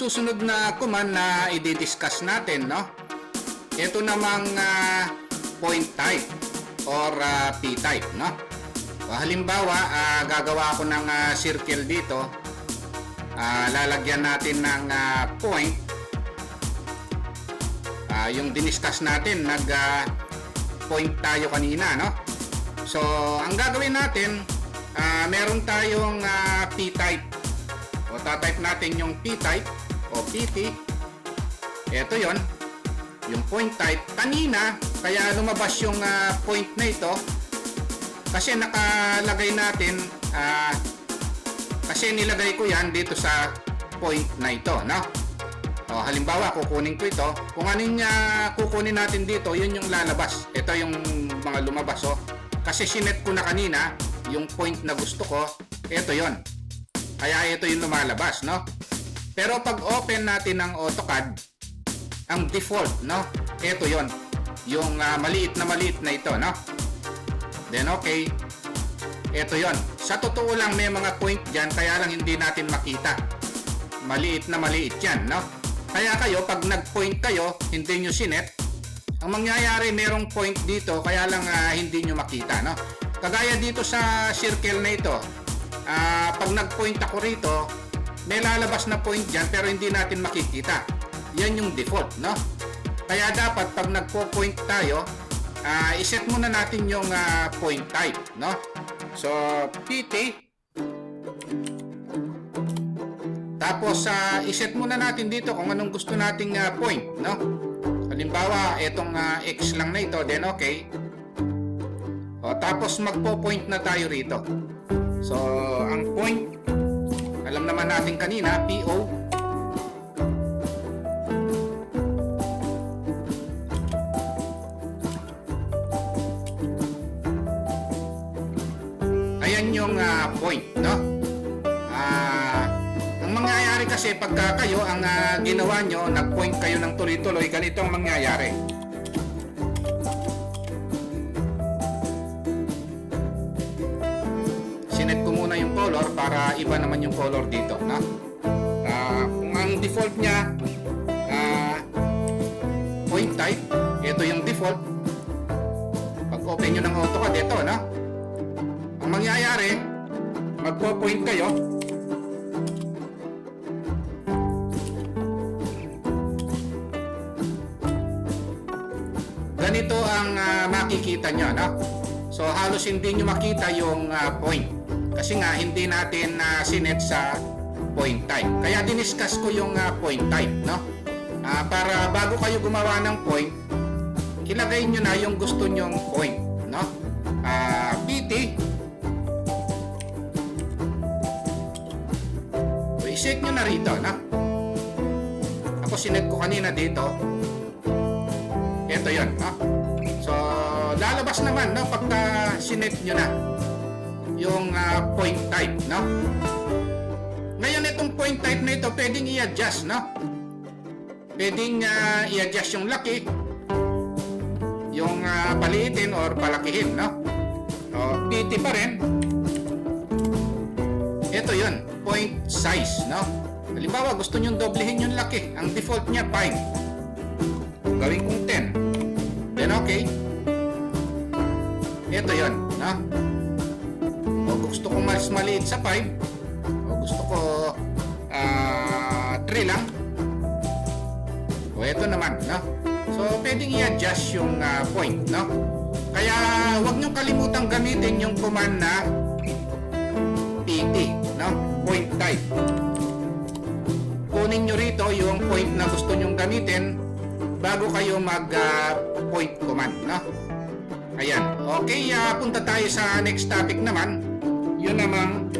susunod na command na i-discuss natin, no? Ito namang point type or p-type, no? Halimbawa, gagawa ako ng circle dito. Lalagyan natin ng point. Yung diniscuss natin, nag-point tayo kanina, no? So, ang gagawin natin, meron tayong p-type. O tatype natin yung p-type o pt. Ito yon, yung point type. Kanina, kaya lumabas yung point na ito kasi nakalagay natin, kasi nilagay ko yan dito sa point na ito, no? O, halimbawa, kukunin ko ito. Kung ano yung kukunin natin dito, yun yung lalabas. Ito yung mga lumabas, oh. Kasi sinet ko na kanina yung point na gusto ko. Ito yon. Kaya ito yung lumalabas, no? Pero pag open natin ng AutoCAD, ang default, no? Ito yon. Yung maliit na ito, no? Then okay. Ito yon. Sa totoo lang may mga point dyan, kaya lang hindi natin makita. Maliit yan, no? Kaya kayo, pag nag-point kayo, hindi nyo sinet, ang mangyayari merong point dito, kaya lang hindi nyo makita, no? Kagaya dito sa circle na ito, pag nag-point ako rito, may lalabas na point dyan pero hindi natin makikita. Yan yung default, no? Kaya dapat pag nagpo-point tayo, iset muna natin yung point type, no? So, pt. Tapos, iset muna natin dito kung anong gusto nating point, no? Halimbawa, itong x lang na ito, then okay. O, tapos magpo-point na tayo rito. So, ang point, alam naman natin kanina, PO. Ayan yung point, no? Ang mangyayari kasi pagka kayo, ang ginawa nyo, nag-point kayo ng tuloy-tuloy, ganito ang mangyayari. Sinet ko muna yung color para iba naman yung color dito, no? Kung ang default nya point type, ito yung default. Pag open nyo ng AutoCAD, ito, no? Ang mangyayari, magpo-point kayo. Ganito ang makikita nyo, no? So halos hindi nyo makita yung point. Kasi nga hindi natin sinet sa point type. Kaya diniscuss ko yung point type, no? Para bago kayo gumawa ng point, ilagay nyo na yung gusto nyong point, no? pt. So, iset nyo na rito, no? Ako sinet ko kanina dito. Ito yon, no? So lalabas naman, no? Pagka sinet nyo na yung point type, no? Ngayon itong point type na ito pwedeng i-adjust, no? Pwedeng i-adjust yung laki, yung paliitin or palakihin, no? O, PT pa rin. Ito yun, point size, no? Halimbawa gusto nyo doblehin yung laki, ang default nya 5, gawin kong 10, then okay. Ito yun, no? O gusto ko mas maliit sa 5, o gusto ko 3 lang, o ito naman, no? So pwedeng i-adjust yung point, no? Kaya huwag nyo kalimutang gamitin yung command na pt, no? Point type. Kunin nyo rito yung point na gusto nyong gamitin bago kayo mag point command, no? Ayan. Okay, punta tayo sa next topic naman. Yun namang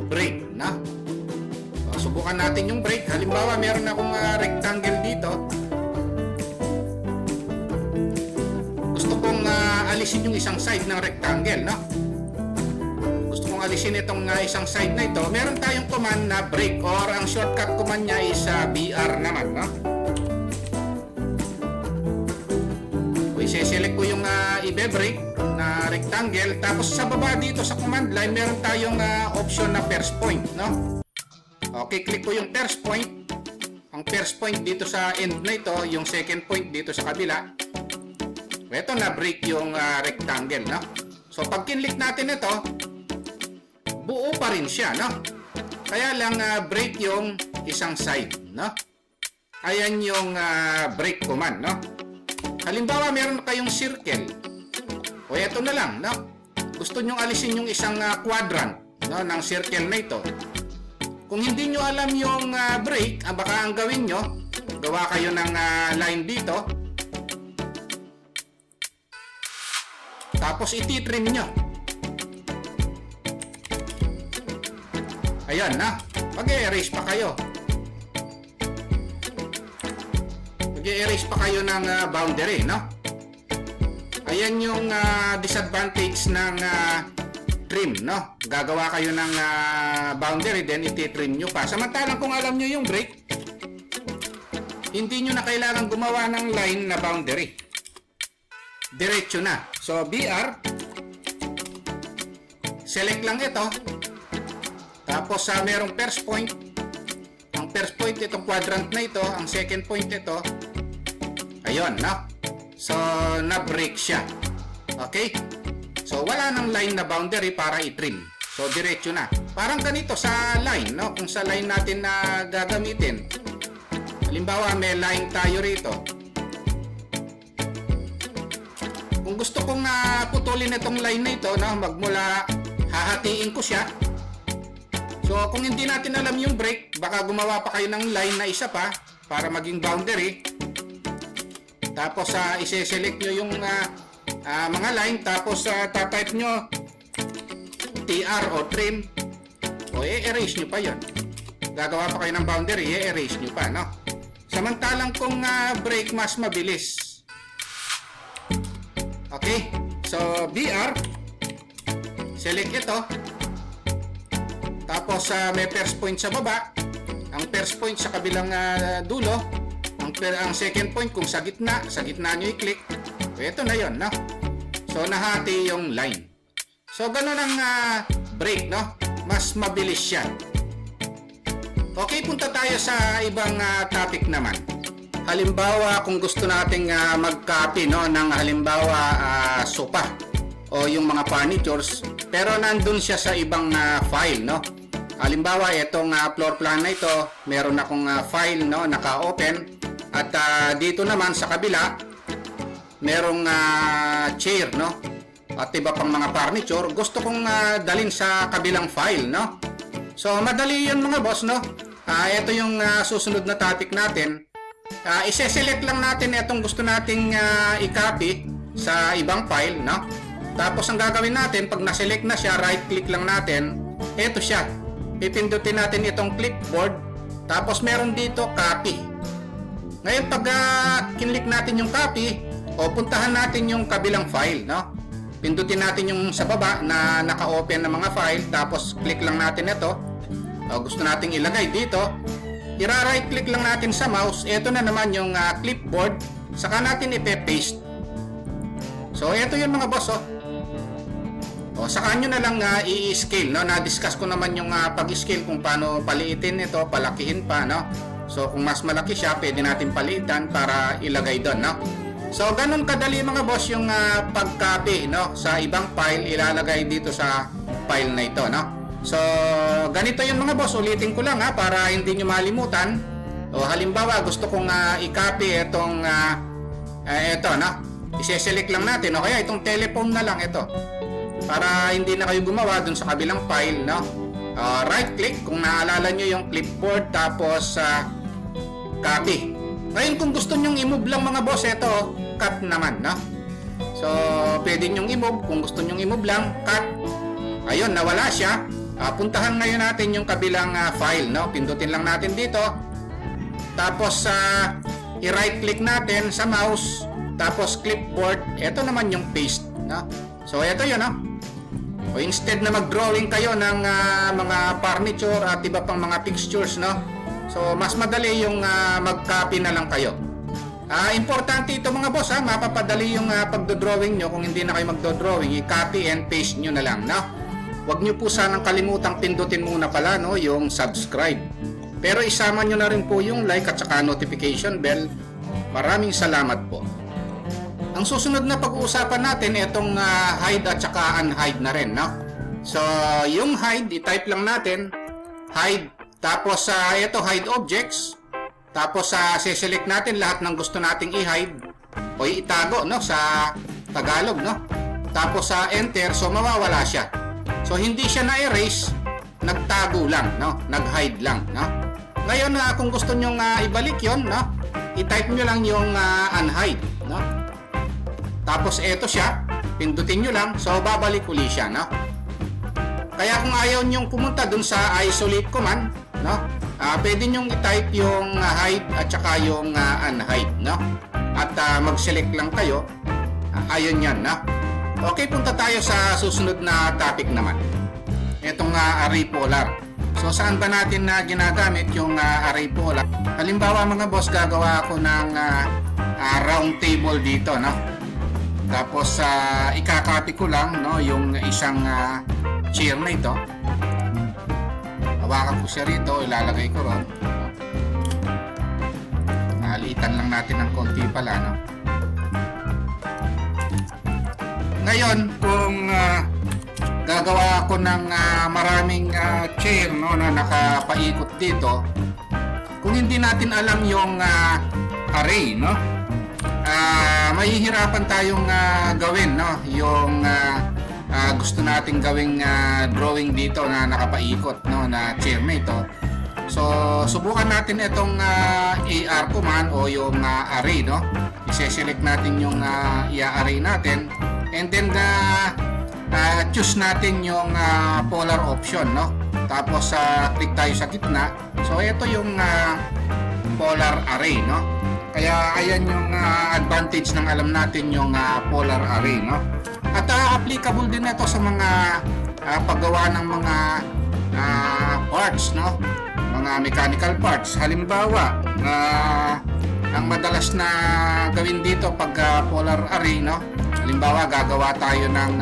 break, no? So, subukan natin yung break. Halimbawa, meron akong rectangle dito. Gusto kong alisin yung isang side ng rectangle, no? Gusto kong alisin itong isang side na ito. Meron tayong command na break, or ang shortcut command niya is BR naman, no? I-select ko yung i-break na rectangle, tapos sa baba dito sa command line meron tayong option na first point, no? Okay, click ko yung first point. Ang first point dito sa end na ito, yung second point dito sa kabila. Ito na break yung rectangle, no? So pag kinlik natin ito, buo pa rin siya, no? Kaya lang break yung isang side, no? Ayan yung break command, no? Halimbawa, meron kayong circle. O ito na lang, no? Gusto nyong alisin yung isang quadrant, no, ng circle na ito. Kung hindi nyo alam yung break, baka ang gawin nyo, gawa kayo ng line dito. Tapos ititrim nyo. Ayan na. Mag-erase pa kayo. Mag-erase pa kayo ng boundary, no? Ayan yung disadvantage ng trim, no? Gagawa kayo ng boundary, then ititrim nyo pa. Samantalang kung alam nyo yung break, hindi nyo na kailangan gumawa ng line na boundary. Diretso na. So, BR, select lang ito. Tapos, merong first point. Ang first point, itong quadrant na ito. Ang second point ito. Ayun, no? So, na-break siya. Okay? So, wala nang line na boundary para i-trim. So, diretso na. Parang ganito sa line, no? Kung sa line natin na gagamitin. Halimbawa, may line tayo rito. Kung gusto kong putulin itong line na ito, no? Magmula, hahatiin ko siya. So, kung hindi natin alam yung break, baka gumawa pa kayo ng line na isa pa para maging boundary. Tapos, ise-select nyo yung mga line, tapos tatype nyo TR o trim, o i-erase nyo pa yon. Gagawa pa kayo ng boundary, i-erase nyo pa, no? Samantalang kung break, mas mabilis. Okay? So, BR, select ito. Tapos, may first point sa baba. Ang first point sa kabilang dulo. Ang second point kung sa gitna nyo i-click. Ito na yon, no? So, nahati yung line. So, ganun ang break, no? Mas mabilis siya. Okay, punta tayo sa ibang topic naman. Halimbawa, kung gusto nating mag-copy, no, ng halimbawa sofa o yung mga furnitures, pero nandun siya sa ibang file, no? Halimbawa, itong floor plan na ito, meron akong file, no, naka-open, at dito naman sa kabila, merong chair, no? At iba pang mga furniture, gusto kong dalhin sa kabilang file, no? So, madali yun mga boss, no? Ito yung susunod na topic natin. Ise-select lang natin itong gusto nating i-copy sa ibang file, no? Tapos ang gagawin natin, pag na-select na siya, right-click lang natin. Ito siya. Pipindutin natin itong clipboard. Tapos meron dito, copy. Ngayon, pag kinlik natin yung copy, o puntahan natin yung kabilang file, no? Pindutin natin yung sa baba na naka-open na mga file. Tapos click lang natin ito. O, gusto nating ilagay dito. I-right click lang natin sa mouse. Ito na naman yung clipboard. Saka natin ipe-paste. So, ito yung mga boss, oh. O, saka nyo na lang i-scale, no? Na-discuss ko naman yung pag-scale kung paano paliitin ito, palakihin pa, no? So, kung mas malaki siya, pwede natin paliitan para ilagay doon, no? So, ganun kadali mga boss yung pag-copy, no? Sa ibang file, ilalagay dito sa file na ito, no? So, ganito yung mga boss. Ulitin ko lang para hindi nyo malimutan. O, halimbawa, gusto kong i-copy itong ito, no? Ise-select lang natin. O kaya itong telephone na lang ito. Para hindi na kayo gumawa dun sa kabilang file, no? Right-click kung naalala nyo yung clipboard. Tapos, copy. Ngayon, kung gusto nyong i-move lang mga boss, ito, cut naman, no? So, pwede nyong i-move. Kung gusto nyong i-move lang, cut. Ayun, nawala siya. Puntahan ngayon natin yung kabilang file, no? Pindutin lang natin dito. Tapos i-right click natin sa mouse, tapos clipboard. Ito naman yung paste, no? So ito 'yun, no? O instead na mag-drawing kayo ng mga furniture at iba pang mga fixtures, no? So mas madali yung mag-copy na lang kayo. Importante ito mga boss, mapapadali yung pagdo-drawing nyo. Kung hindi na kayo magdo-drawing, i-copy and paste nyo na lang, no? Huwag nyo po sanang kalimutang pindutin muna pala, no, yung subscribe. Pero isama nyo na rin po yung like at saka notification bell. Maraming salamat po. Ang susunod na pag-uusapan natin itong hide at saka unhide na rin, no? So, yung hide, i-type lang natin, hide, tapos ito hide objects, tapos select natin lahat ng gusto nating i-hide o itago, no, sa Tagalog, no? Tapos enter, so mawawala siya. So, hindi siya na-erase, nagtago lang, no? Nag-hide lang, no? Ngayon, kung gusto nyo ibalik yon, no? I-type nyo lang yung unhide, no? Tapos ito siya, pindutin nyo lang, so babalik uli siya, no? Kaya kung ayaw nyong pumunta dun sa isolate command, no? Pwede nyong i-type yung hide at saka yung unhide, no? At mag-select lang kayo. Ayun yan, no? Okay, punta tayo sa susunod na topic naman. Itong array polar. So, saan ba natin ginagamit yung array polar? Halimbawa mga boss, gagawa ako ng round table dito, no? Tapos, ikakopy ko lang, no, yung isang chair na ito. Hawakan ko siya rito, ilalagay ko ron. Nalitan lang natin ng konti pala, no? Ngayon, kung gagawa ako ng maraming chair, no, na nakapaikot dito, kung hindi natin alam yung array, no, mahihirapan tayong gawin, no, yung gusto nating gawing drawing dito na nakapaikot, no, na chair na ito. So, subukan natin itong AR command o yung array, no. I-select natin yung i-array natin and then choose natin yung polar option, no. Tapos click tayo sa gitna. So, ito yung polar array, no. Kaya ayan yung advantage ng alam natin yung polar array, no. At applicable din ito sa mga paggawa ng mga parts, no? Mga mechanical parts. Halimbawa, ang madalas na gawin dito pag polar array, no? Halimbawa, gagawa tayo ng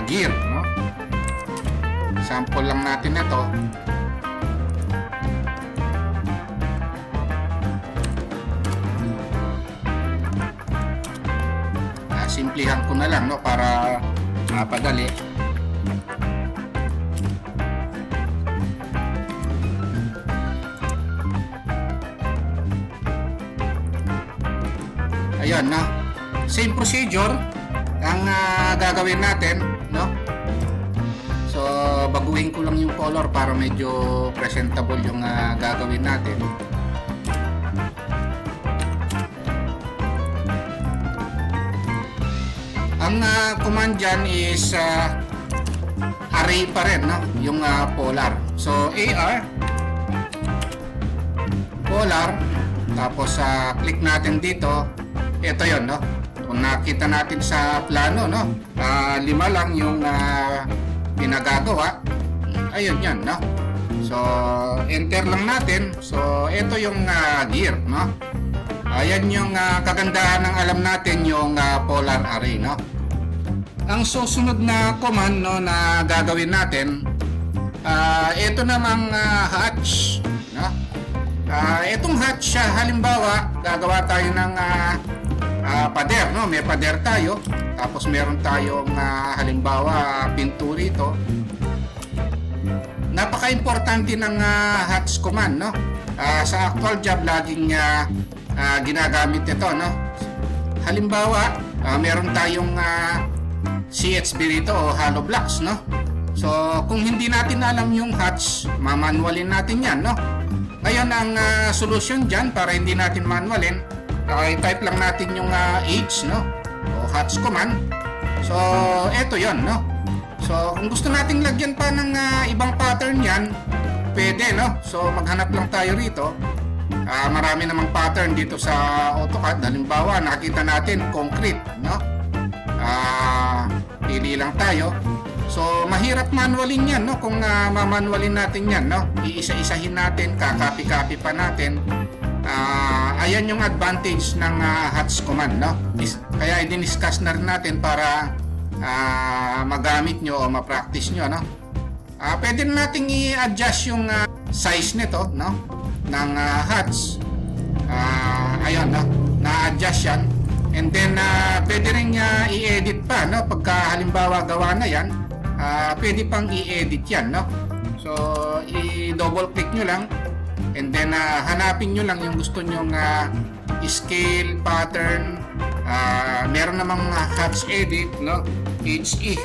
gear, no? Sample lang natin ito. Simplihan ko na lang, no, para mapadali. Ayan, no. Same procedure ang gagawin natin, no. So, baguhin ko lang yung color para medyo presentable yung gagawin natin. Ang command dyan is array pa rin, no? Yung polar. So, AR polar, tapos click natin dito. Ito yon, no? Kung nakita natin sa plano, no? 5 lang yung pinagagawa. Ayun yan, no? So, enter lang natin. So, ito yung gear, no? Ayan yung kagandahan ng alam natin yung polar array, no? Ang susunod na command, no, na gagawin natin, ito namang hatch, no? Itong hatch, halimbawa, gagawa tayo ng pader, no? May pader tayo, tapos meron tayong halimbawa pinto rito. Napaka-importante ng hatch command, no? Sa actual job, laging ginagamit ito, no? Halimbawa, meron tayong CHB rito o hollow blocks, no? So, kung hindi natin alam yung hatch, mamanualin natin yan, no? Ngayon, ang solution dyan para hindi natin manualin, i-type lang natin yung H, no? O hatch command. So, eto yon, no? So, kung gusto nating lagyan pa ng ibang pattern yan, pwede, no? So, maghanap lang tayo rito. Marami namang pattern dito sa AutoCAD. Halimbawa, nakita natin concrete, no? Pili lang tayo. So, mahirap manualin yan, no? Kung mamanualin natin yan, no? Iisa-isahin natin, kakopy-copy pa natin. Ayan yung advantage ng hatch command, no? Kaya i-discuss na rin natin para magamit nyo o ma-practice nyo, no? Pwede natin i-adjust yung size nito, no, ng hats. Ayun, no, na-adjust yan. And then pwede rin i-edit pa, no, pagka halimbawa gawa na yan, pwede pang i-edit yan, no. So i-double click nyo lang, and then hanapin nyo lang yung gusto nyong scale, pattern. Meron namang hats edit, no, HE.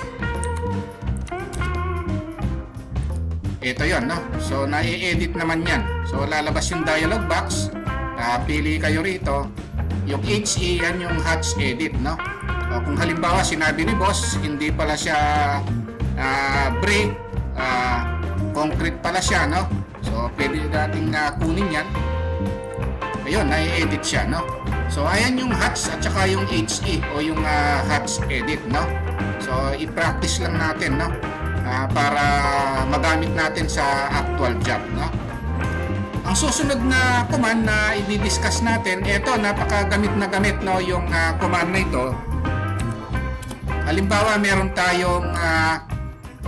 Ito yon, no. So na-edit naman yan. So lalabas yung dialog box. Pili kayo rito. Yung HE, yan yung hats edit, no. O, kung halimbawa sinabi ni boss, hindi pala siya brick, concrete pala siya, no. So pwede nating kunin yan. Ayun, na-edit siya, no. So ayan yung hats at saka yung HE o yung hats edit, no. So i-practice lang natin, no, para magamit natin sa actual job, no. Ang susunod na command na i-discuss natin, ito napakagamit na gamit, no, yung command na ito. Halimbawa meron tayong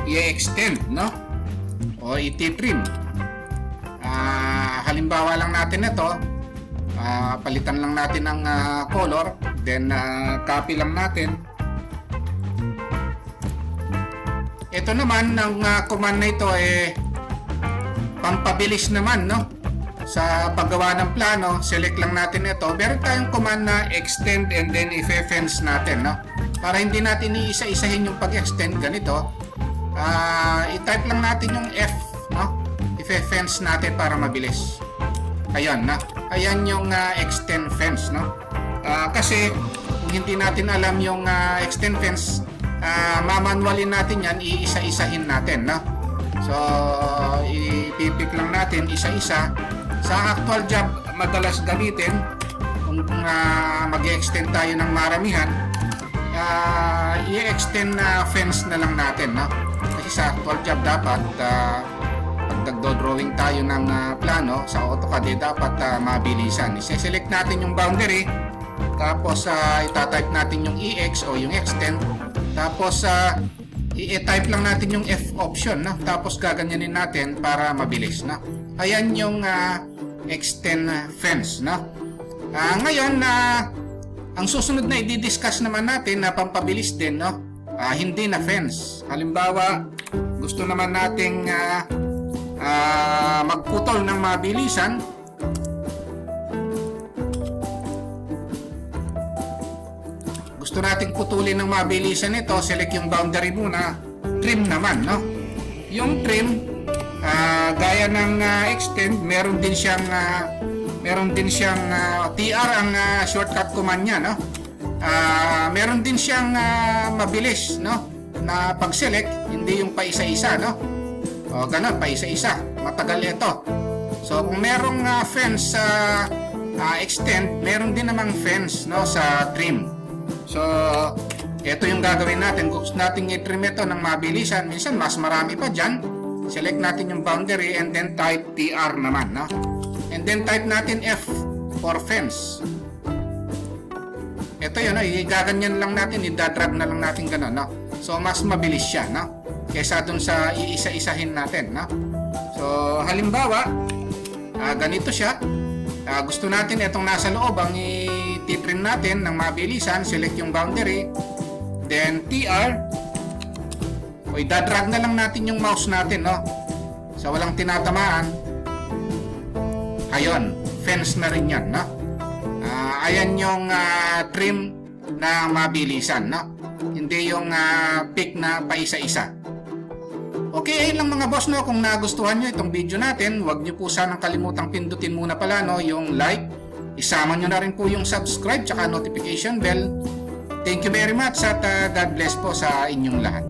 i-extend, no, o i-trim. Halimbawa lang natin ito, palitan lang natin ang color, then copy lang natin. Ito naman ng command na ito pampabilis naman, no, sa paggawa ng plano. Select lang natin ito. Meron tayong command na extend and then i-fence natin, no, para hindi natin iisa-isahin yung pag-extend ganito. I-type lang natin yung F, no, i-fence natin para mabilis. Ayan na. Ayan yung extend fence, no. Kasi kung hindi natin alam yung extend fence, mamanualin natin yan, iisa-isahin natin, no. So ipipick lang natin isa-isa. Sa actual job madalas gamitin kung mag-extend tayo ng maramihan, i-extend na fence na lang natin, no. Kasi sa actual job dapat pag nagdo-drawing tayo ng plano sa AutoCAD, dapat mabilisan. I-select natin yung boundary, tapos itatype natin yung EX o yung extend, tapos i-type lang natin yung F option, no? Tapos gaganyanin natin para mabilis, no? Ayan yung extend fence, no? Ngayon ang susunod na i-discuss naman natin na pampabilis din, no? Hindi na fence. Halimbawa gusto naman nating magputol ng mabilisan. Gusto nating putulin ng mabilisan ito, select yung boundary muna. Trim naman, no. Yung trim, gaya ng extend, meron din siyang TR ang shortcut command niya, no. Meron din siyang mabilis, no, na pag-select, hindi yung paisa-isa, no. O ganun, paisa-isa, matagal ito. So kung merong fence sa extend, meron din namang fence, no, sa trim. So ito yung gagawin natin. Kung gusto natin i-trim ito ng mabilisan, minsan mas marami pa dyan, select natin yung boundary and then type TR naman, no? And then type natin F for fence. Ito yun, no? Igaganyan lang natin, i-drag na lang natin gano'n, no? So mas mabilis siya, no, kaysa dun sa iisa-isahin natin, no? So halimbawa ganito siya. Gusto natin itong nasa loob ang i-trim natin ng mabilisan, select yung boundary, then TR, o i-drag na lang natin yung mouse natin, no, sa walang tinatamaan. Ayun, fence na rin yan, no. Ayan yung trim na mabilisan, no, hindi yung pick na paisa-isa. Okay, ayun lang mga boss, no. Kung nagustuhan nyo itong video natin, huwag nyo po sanang kalimutang pindutin muna pala, no, yung like. Isama nyo na rin po yung subscribe tsaka notification bell. Thank you very much at God bless po sa inyong lahat.